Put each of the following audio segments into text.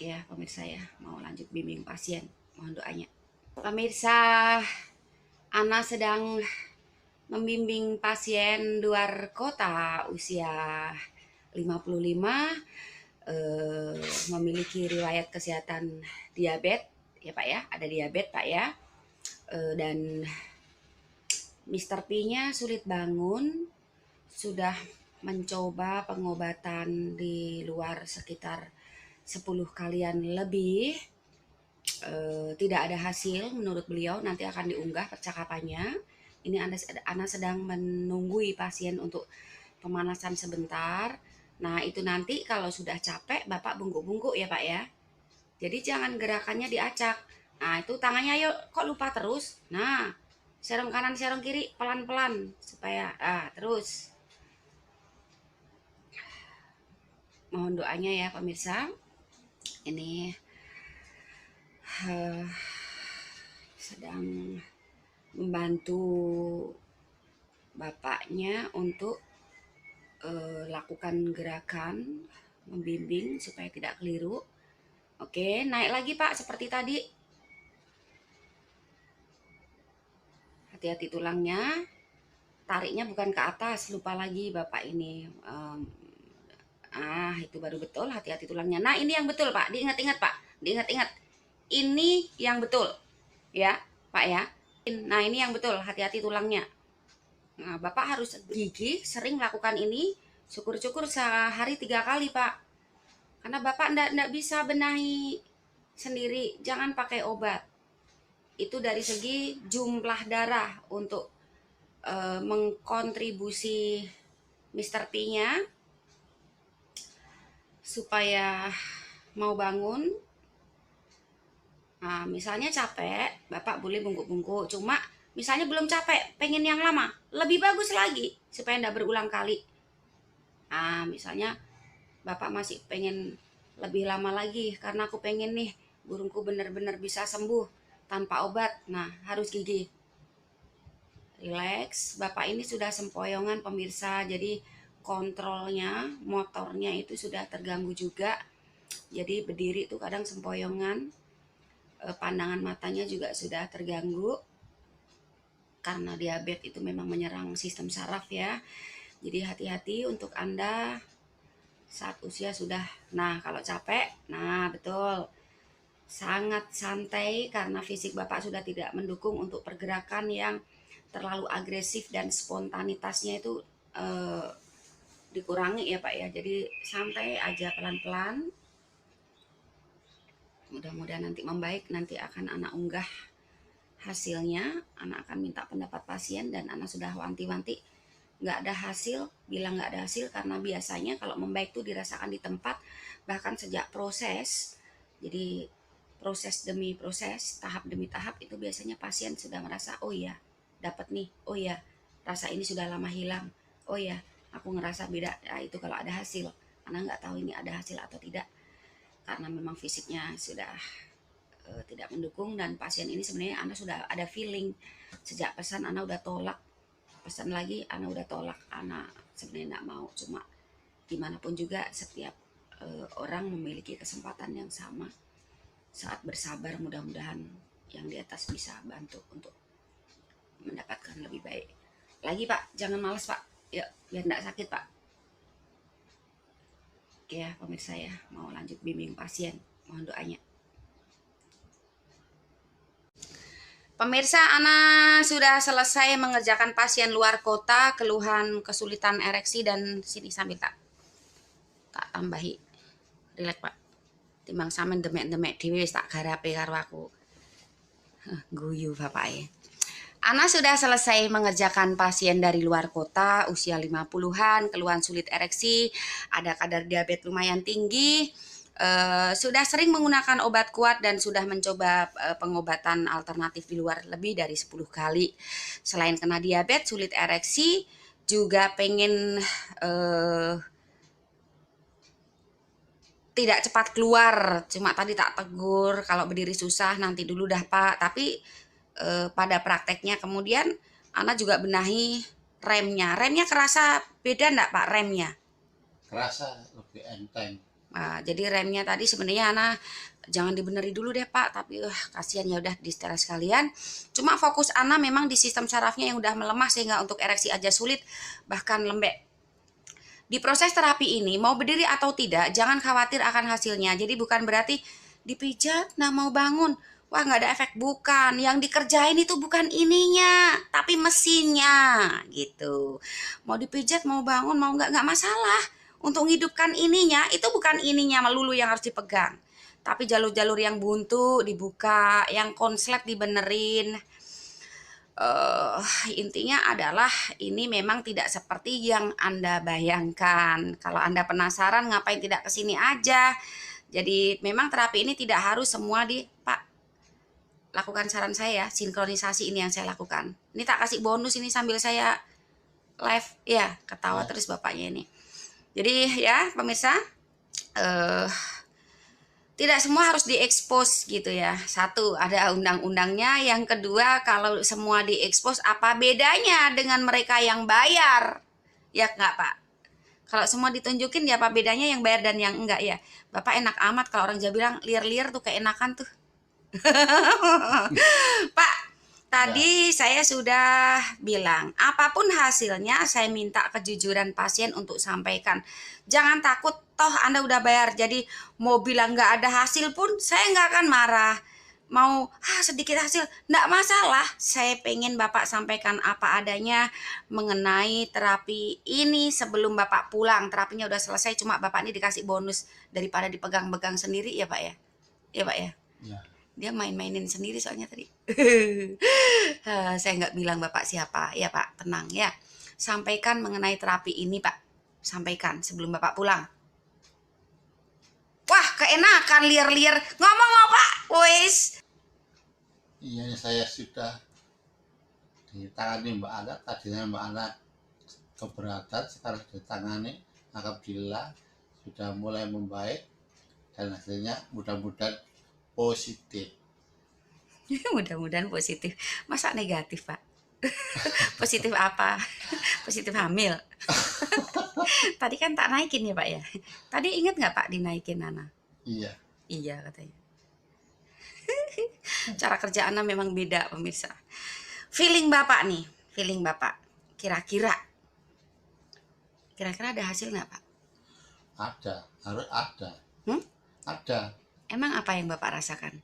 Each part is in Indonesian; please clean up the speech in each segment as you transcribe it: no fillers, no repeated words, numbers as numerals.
Ya pemirsa ya, mau lanjut bimbing pasien, mohon doanya. Pemirsa, Ana sedang membimbing pasien luar kota usia 55, memiliki riwayat kesehatan diabetes ya Pak ya, ada diabetes Pak ya. Dan Mr. P-nya sulit bangun, sudah mencoba pengobatan di luar sekitar 10 kalian lebih. Tidak ada hasil menurut beliau, nanti akan diunggah percakapannya. Ini Anda sedang menunggui pasien untuk pemanasan sebentar. Nah itu nanti kalau sudah capek Bapak bungkuk-bungkuk ya Pak ya. Jadi jangan gerakannya diacak. Nah itu tangannya ayo, kok lupa terus. Nah serong kanan serong kiri pelan-pelan supaya terus. Mohon doanya ya pemirsa. Ini sedang membantu bapaknya untuk lakukan gerakan membimbing supaya tidak keliru. Oke, naik lagi Pak seperti tadi. Hati-hati tulangnya. Tariknya bukan ke atas, lupa lagi Bapak ini. Itu baru betul, hati-hati tulangnya. Nah, ini yang betul Pak, diingat-ingat Pak. Diingat-ingat. Ini yang betul. Ya, Pak ya. Nah, ini yang betul, hati-hati tulangnya. Nah, Bapak harus gigih, sering lakukan ini. Syukur-syukur sehari 3 kali Pak. Karena Bapak ndak bisa benahi sendiri, jangan pakai obat. Itu dari segi jumlah darah untuk mengkontribusi Mr. P-nya supaya mau bangun. Nah, misalnya capek, Bapak boleh bungkuk-bungkuk. Cuma misalnya belum capek, pengen yang lama, lebih bagus lagi supaya ndak berulang kali. Nah, misalnya Bapak masih pengen lebih lama lagi karena aku pengen nih burungku benar-benar bisa sembuh tanpa obat. Nah, harus gigih. Relax, Bapak ini sudah sempoyongan pemirsa, jadi kontrolnya, motornya itu sudah terganggu juga. Jadi berdiri tuh kadang sempoyongan, pandangan matanya juga sudah terganggu. Karena diabetes itu memang menyerang sistem saraf ya. Jadi hati-hati untuk Anda saat usia sudah, nah kalau capek, nah betul, sangat santai karena fisik Bapak sudah tidak mendukung untuk pergerakan yang terlalu agresif dan spontanitasnya itu dikurangi ya Pak ya. Jadi santai aja pelan-pelan. Mudah-mudahan nanti membaik, nanti akan Anak unggah hasilnya. Anak akan minta pendapat pasien dan Anak sudah wanti-wanti nggak ada hasil, bilang nggak ada hasil karena biasanya kalau membaik itu dirasakan di tempat, bahkan sejak proses. Jadi proses demi proses, tahap demi tahap itu biasanya pasien sudah merasa, oh ya dapat nih, oh ya rasa ini sudah lama hilang, oh ya aku ngerasa beda. Nah, itu kalau ada hasil. Anak nggak tahu ini ada hasil atau tidak karena memang fisiknya sudah tidak mendukung. Dan pasien ini sebenarnya Anda sudah ada feeling sejak pesan Anda udah tolak, pesan lagi Anda udah tolak. Anda sebenarnya nggak mau, cuma gimana pun juga setiap orang memiliki kesempatan yang sama. Saat bersabar, mudah-mudahan yang di atas bisa bantu untuk mendapatkan lebih baik lagi Pak. Jangan malas Pak, yuk biar nggak sakit Pak. Oke ya pemirsa ya, mau lanjut bimbing pasien, mohon doanya. Pemirsa, Ana sudah selesai mengerjakan pasien luar kota, keluhan kesulitan ereksi, dan sini sambil tak tambahi. Rilek Pak. Timbang sampean demek-demek dhewe wis tak garape karo aku. Guyu Bapak ya. Ana sudah selesai mengerjakan pasien dari luar kota, usia 50-an, keluhan sulit ereksi, ada kadar diabetes lumayan tinggi, sudah sering menggunakan obat kuat dan sudah mencoba pengobatan alternatif di luar lebih dari 10 kali. Selain kena diabetes, sulit ereksi, juga pengen tidak cepat keluar. Cuma tadi tak tegur, kalau berdiri susah nanti dulu dah Pak. Tapi pada prakteknya kemudian Ana juga benahi remnya. Remnya kerasa beda enggak Pak remnya? Kerasa lebih enteng. Nah, jadi remnya tadi sebenarnya Ana jangan dibeneri dulu deh Pak, tapi kasihan ya udah di setel sekalian. Cuma fokus Ana memang di sistem sarafnya yang udah melemah sehingga untuk ereksi aja sulit bahkan lembek. Di proses terapi ini mau berdiri atau tidak jangan khawatir akan hasilnya. Jadi bukan berarti dipijat nah mau bangun wah nggak ada efek, bukan. Yang dikerjain itu bukan ininya tapi mesinnya gitu. Mau dipijat mau bangun mau nggak masalah. Untuk menghidupkan ininya itu bukan ininya melulu yang harus dipegang, tapi jalur-jalur yang buntu dibuka, yang konslet dibenerin. Intinya adalah ini memang tidak seperti yang Anda bayangkan. Kalau Anda penasaran ngapain tidak kesini aja. Jadi memang terapi ini tidak harus semua di Pak lakukan saran saya ya, sinkronisasi ini yang saya lakukan. Ini tak kasih bonus ini sambil saya live ya, ketawa terus bapaknya ini. Jadi ya pemirsa, tidak semua harus diekspos gitu ya. Satu, ada undang-undangnya. Yang kedua, kalau semua diekspos, apa bedanya dengan mereka yang bayar? Ya nggak Pak? Kalau semua ditunjukin, ya apa bedanya yang bayar dan yang enggak ya? Bapak enak amat kalau orang Jawa bilang, lir-lir tuh keenakan tuh. Pak, tadi saya sudah bilang, apapun hasilnya saya minta kejujuran pasien untuk sampaikan. Jangan takut, toh Anda udah bayar. Jadi mau bilang nggak ada hasil pun saya nggak akan marah. Mau sedikit hasil, nggak masalah. Saya pengen Bapak sampaikan apa adanya mengenai terapi ini sebelum Bapak pulang. Terapinya udah selesai, cuma Bapak ini dikasih bonus daripada dipegang-pegang sendiri ya Pak ya. Ya Pak ya. Ya. Dia main-mainin sendiri soalnya tadi. Saya nggak bilang Bapak siapa. Ya Pak, tenang ya. Sampaikan mengenai terapi ini Pak. Sampaikan sebelum Bapak pulang. Wah, keenakan liar-liar. Ngomong Pak, wis. Iya, saya sudah ditangani Mbak Ana. Tadinya Mbak Ana keberatan, sekarang ditangani. Alhamdulillah sudah mulai membaik dan hasilnya mudah-mudahan positif. Mudah-mudahan positif. Masa negatif Pak? Positif apa? Positif hamil. Tadi kan tak naikin ya Pak ya. Tadi ingat nggak Pak dinaikin Nana? Iya. Iya katanya. Cara kerja Ana memang beda pemirsa. Feeling Bapak nih, feeling Bapak. Kira-kira ada hasil nggak Pak? Ada, harus ada. Ada. Emang apa yang Bapak rasakan?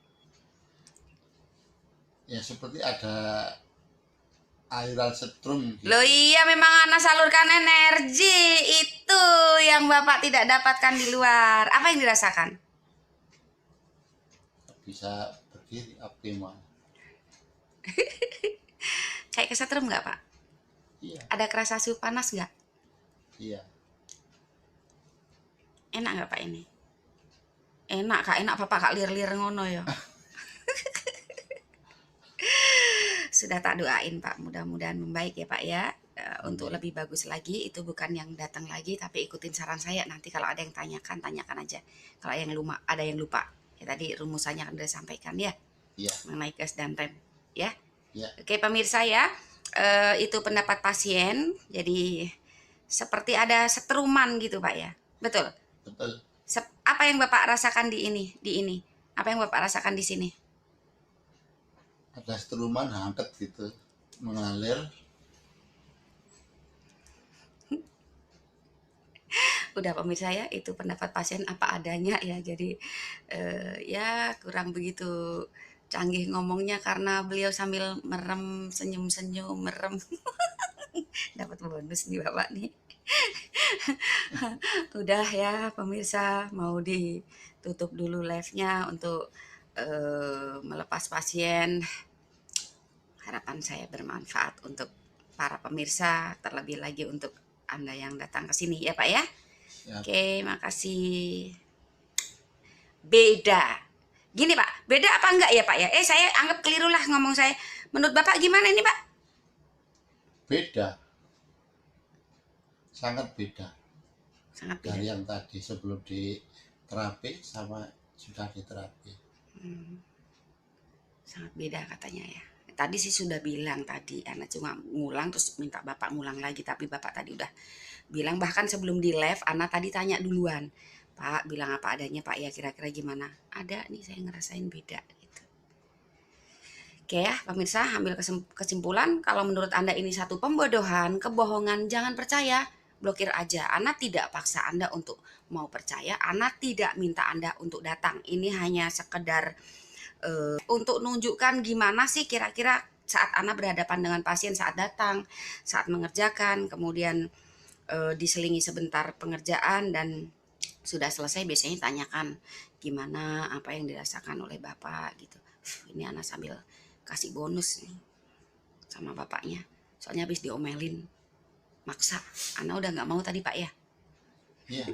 Ya seperti ada aliran setrum gitu. Loh iya, memang Ana salurkan energi. Itu yang Bapak tidak dapatkan di luar. Apa yang dirasakan? Bisa berdiri optimal. Kayak kesetrum nggak Pak? Iya. Ada kerasa suhu panas nggak? Iya. Enak nggak Pak ini? Enak Kak, enak Bapak Kak lir-lir ngono ya. Sudah tak doain Pak, mudah-mudahan membaik ya Pak ya. Untuk lebih bagus lagi, itu bukan yang datang lagi, tapi ikutin saran saya. Nanti kalau ada yang tanyakan aja. Kalau ada yang lupa, ya tadi rumusannya akan sudah sampaikan ya. Iya. Mengenai gas dan rem, ya. Iya. Oke pemirsa ya, itu pendapat pasien. Jadi seperti ada setruman gitu Pak ya, betul? Betul. Apa yang Bapak rasakan di ini? Apa yang Bapak rasakan di sini? Ada setruman hangat gitu mengalir. Udah pemirsa ya, itu pendapat pasien apa adanya ya. Jadi ya kurang begitu canggih ngomongnya karena beliau sambil merem, senyum-senyum, merem. Dapat bonus nih Bapak nih. Udah ya pemirsa, mau ditutup dulu live-nya untuk melepas pasien. Harapan saya bermanfaat untuk para pemirsa, terlebih lagi untuk Anda yang datang ke sini ya Pak ya. Ya. Oke, makasih. Beda. Gini Pak, beda apa enggak ya Pak ya? Saya anggap keliru lah ngomong saya. Menurut Bapak gimana ini Pak? Beda. Sangat beda. Sangat beda. Dari yang tadi sebelum diterapi sama sudah diterapi. Sangat beda katanya ya. Tadi sih sudah bilang tadi, anak cuma ngulang terus minta Bapak ngulang lagi, tapi Bapak tadi udah bilang bahkan sebelum di live, Ana tadi tanya duluan. Pak bilang apa adanya Pak ya, kira-kira gimana? Ada nih saya ngerasain beda gitu. Oke ya pemirsa, ambil kesimpulan kalau menurut Anda ini satu pembodohan, kebohongan, jangan percaya, blokir aja. Ana tidak paksa Anda untuk mau percaya, Ana tidak minta Anda untuk datang. Ini hanya sekedar untuk nunjukkan gimana sih kira-kira saat Ana berhadapan dengan pasien saat datang, saat mengerjakan, kemudian diselingi sebentar pengerjaan dan sudah selesai biasanya tanyakan gimana apa yang dirasakan oleh Bapak gitu. Ini Ana sambil kasih bonus nih sama bapaknya. Soalnya habis diomelin maksa. Ana udah nggak mau tadi Pak ya. Iya.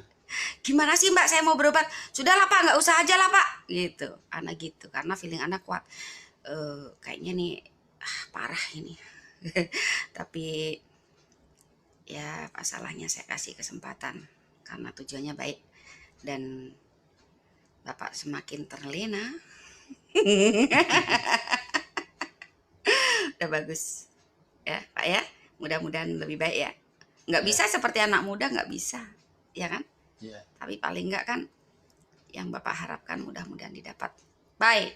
Gimana sih Mbak saya mau berobat? Sudahlah Pak nggak usah aja lah Pak. Gitu. Ana gitu karena feeling Ana kuat. Kayaknya nih parah ini. Tapi ya apa salahnya saya kasih kesempatan karena tujuannya baik dan Bapak semakin terlena. Udah bagus ya Pak ya, mudah-mudahan lebih baik ya. Nggak Ya. bisa seperti anak muda, nggak bisa ya kan, Iya. tapi paling nggak kan yang Bapak harapkan mudah-mudahan didapat. Baik.